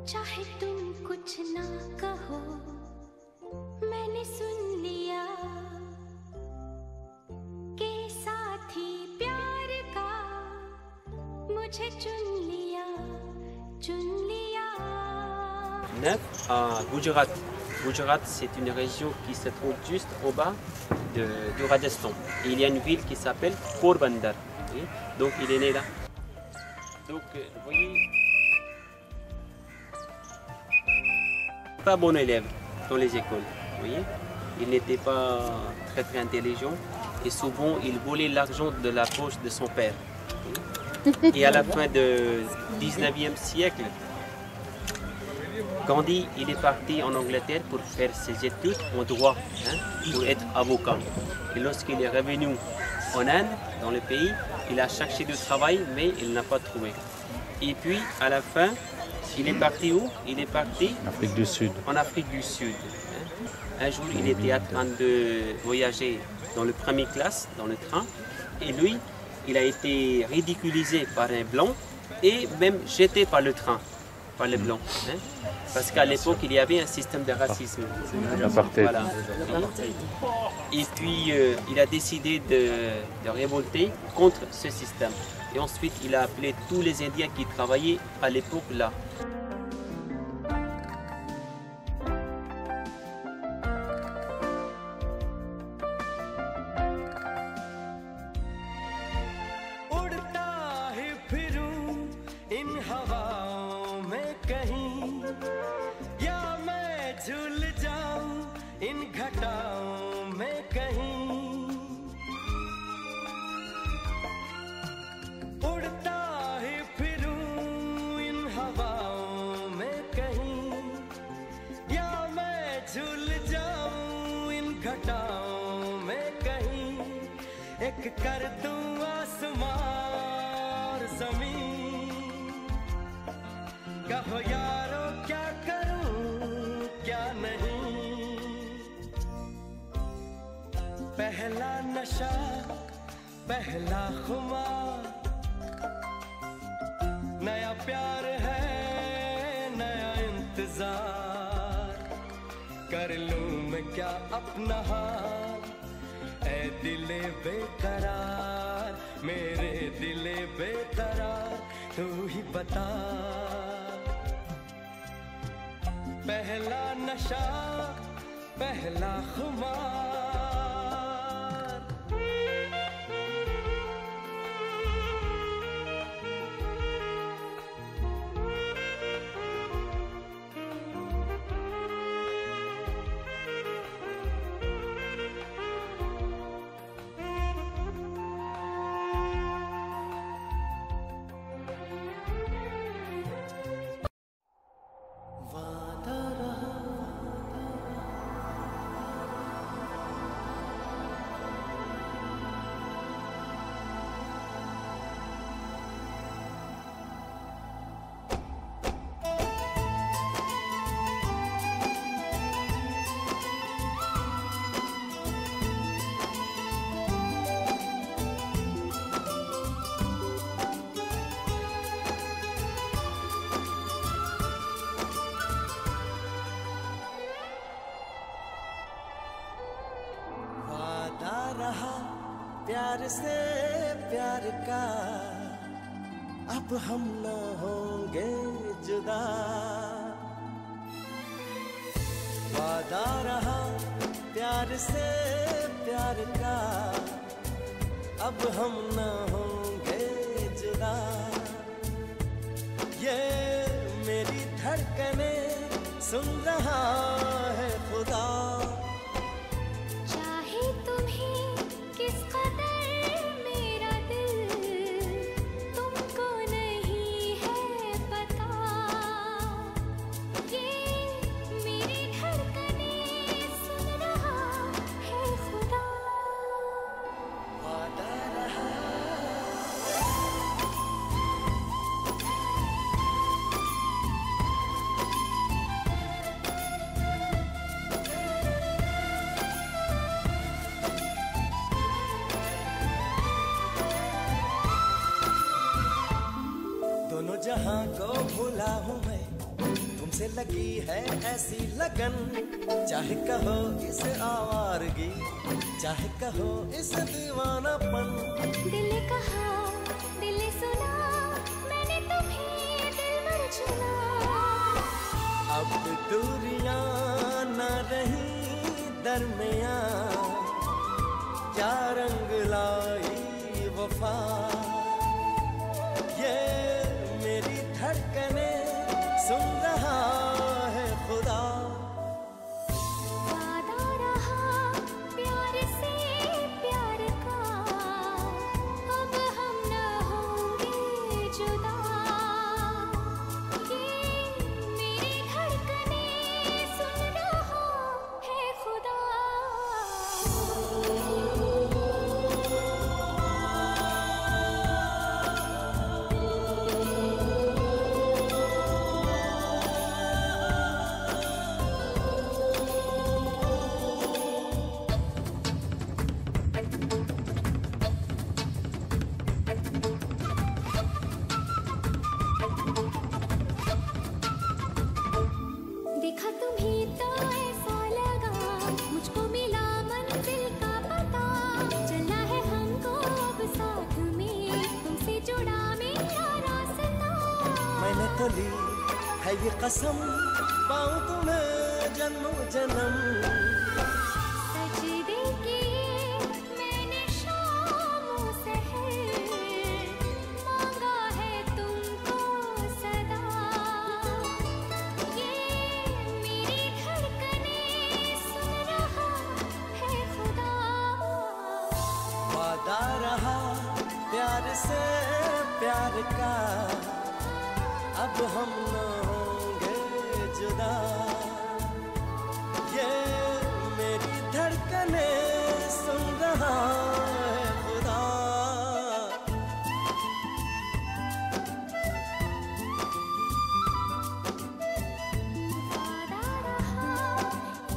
चाहे तुम कुछ ना कहो, मैंने सुन लिया के साथी प्यार का मुझे चुन लिया, चुन लिया। Neuf à Gujarat. Gujarat, c'est une région qui se trouve juste au bas du Rajasthan. Et il y a une ville qui s'appelle Porbandar. Oui. Donc il est né là. Donc vous voyez, pas bon élève dans les écoles. Vous voyez, il n'était pas très intelligent et souvent il volait l'argent de la poche de son père. Oui. Et à la fin du 19e siècle, Gandhi, il est parti en Angleterre pour faire ses études en droit, pour être avocat. Et lorsqu'il est revenu en Inde, dans le pays, il a cherché du travail, mais il n'a pas trouvé. Et puis, à la fin, il est parti où? Il est parti Afrique du Sud. En Afrique du Sud. Un jour, il était en train de voyager dans le première classe, dans le train, et lui, il a été ridiculisé par un blanc et même jeté par le train. Par les blancs, parce qu'à l'époque il y avait un système de racisme. Voilà. Et puis il a décidé de révolter contre ce système. Et ensuite il a appelé tous les Indiens qui travaillaient à l'époque là. झूल जाऊं इन घटाओं में कहीं, उड़ता ही फिरूं इन हवाओं में कहीं, या मैं झूल जाऊं इन घटाओं में कहीं, एक कर दूं आसमां और जमीन, कहो यारो क्या क्या नहीं। पहला नशा पहला खुमार, नया प्यार है नया इंतजार, कर लूं मैं क्या अपना हाल, ऐ दिले बेकरार मेरे दिले बेकरार, तू ही बता। पहला नशा पहला खुमार, प्यार से प्यार का अब हम न होंगे जुदा, वादा रहा प्यार से प्यार का अब हम न होंगे जुदा, ये मेरी धड़कने सुन रहा है खुदा, जहां को भूला हूँ मैं, से लगी है ऐसी लगन, चाहे कहो इसे आवारगी, चाहे कहो इसे दीवानापन। दिल ने कहा, दिल ने सुना, मैंने तुम्हें दिल भर चुना। अब दूरियां न रही दरमियां, क्या रंग लाई वफा। ये मेरी धड़कने सुन रहा है खुदा। वादा रहा प्यार से प्यार का, अब हम न होंगे जुदा। ये मेरी धड़कने सुन रहा है खुदा। देखा तुम्हें तो ऐसा लगा, मुझको मिला मंजिल का पता। चलना है हमको अब साथ में, तुमसे जुड़ा मेरा रास्ता। मैंने तो ली है ये कसम, पाऊं तुम्हें जन्मों जन्म। सजदे किए मैंने शामों सहर, मांगा है तुमको सदा। ये मेरी धड़कने सुन रहा है खुदा। वादा रहा प्यार से प्यार का, अब हम न होंगे जुदा। ये मेरी धड़कने सुन रहा है खुदा। वादा रहा,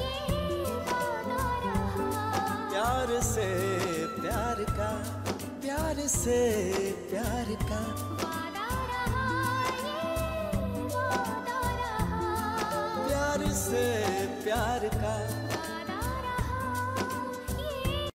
ये वादा रहा। प्यार से प्यार का, प्यार से प्यार का। वादा रहा, ये वादा रहा। प्यार से प्यार का। वादा रहा, ये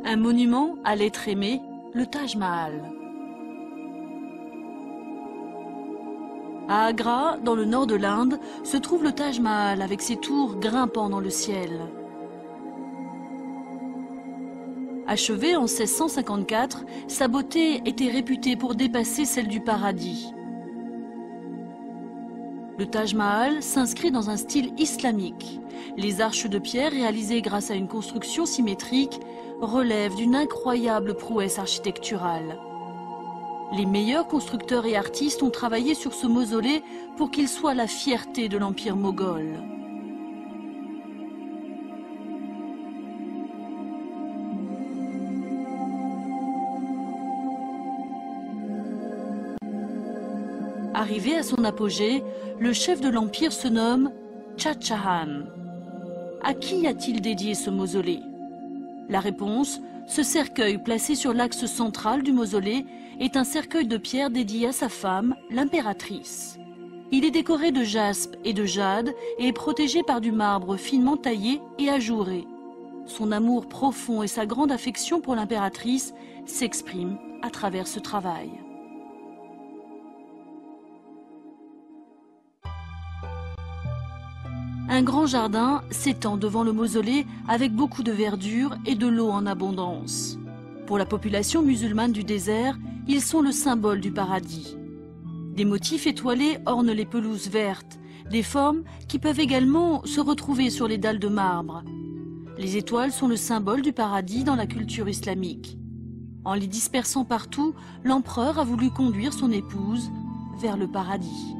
Un monument à l'être aimé, le Taj Mahal. À Agra, dans le nord de l'Inde, se trouve le Taj Mahal avec ses tours grimpant dans le ciel. Achevé en 1654, sa beauté était réputée pour dépasser celle du paradis. Le Taj Mahal s'inscrit dans un style islamique. Les arches de pierre réalisées grâce à une construction symétrique relèvent d'une incroyable prouesse architecturale. Les meilleurs constructeurs et artistes ont travaillé sur ce mausolée pour qu'il soit la fierté de l'Empire moghol. Arrivé à son apogée, le chef de l'Empire se nomme Shah Jahan. À qui a-t-il dédié ce mausolée? La réponse, ce cercueil placé sur l'axe central du mausolée est un cercueil de pierre dédié à sa femme, l'impératrice. Il est décoré de jaspe et de jade et est protégé par du marbre finement taillé et ajouré. Son amour profond et sa grande affection pour l'impératrice s'expriment à travers ce travail. Un grand jardin s'étend devant le mausolée avec beaucoup de verdure et de l'eau en abondance. Pour la population musulmane du désert, ils sont le symbole du paradis. Des motifs étoilés ornent les pelouses vertes, des formes qui peuvent également se retrouver sur les dalles de marbre. Les étoiles sont le symbole du paradis dans la culture islamique. En les dispersant partout, l'empereur a voulu conduire son épouse vers le paradis.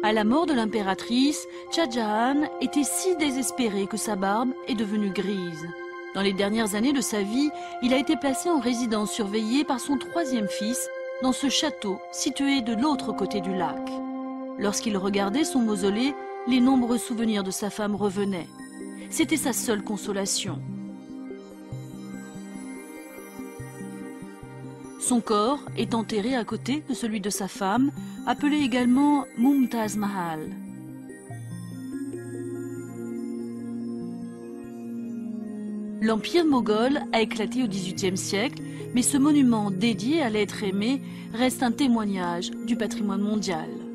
À la mort de l'impératrice, Shah Jahan était si désespéré que sa barbe est devenue grise. Dans les dernières années de sa vie, il a été placé en résidence surveillée par son troisième fils dans ce château situé de l'autre côté du lac. Lorsqu'il regardait son mausolée, les nombreux souvenirs de sa femme revenaient. C'était sa seule consolation. Son corps est enterré à côté de celui de sa femme, appelé également Mumtaz Mahal. L'empire moghol a éclaté au XVIIIe siècle, mais ce monument dédié à l'être aimé reste un témoignage du patrimoine mondial.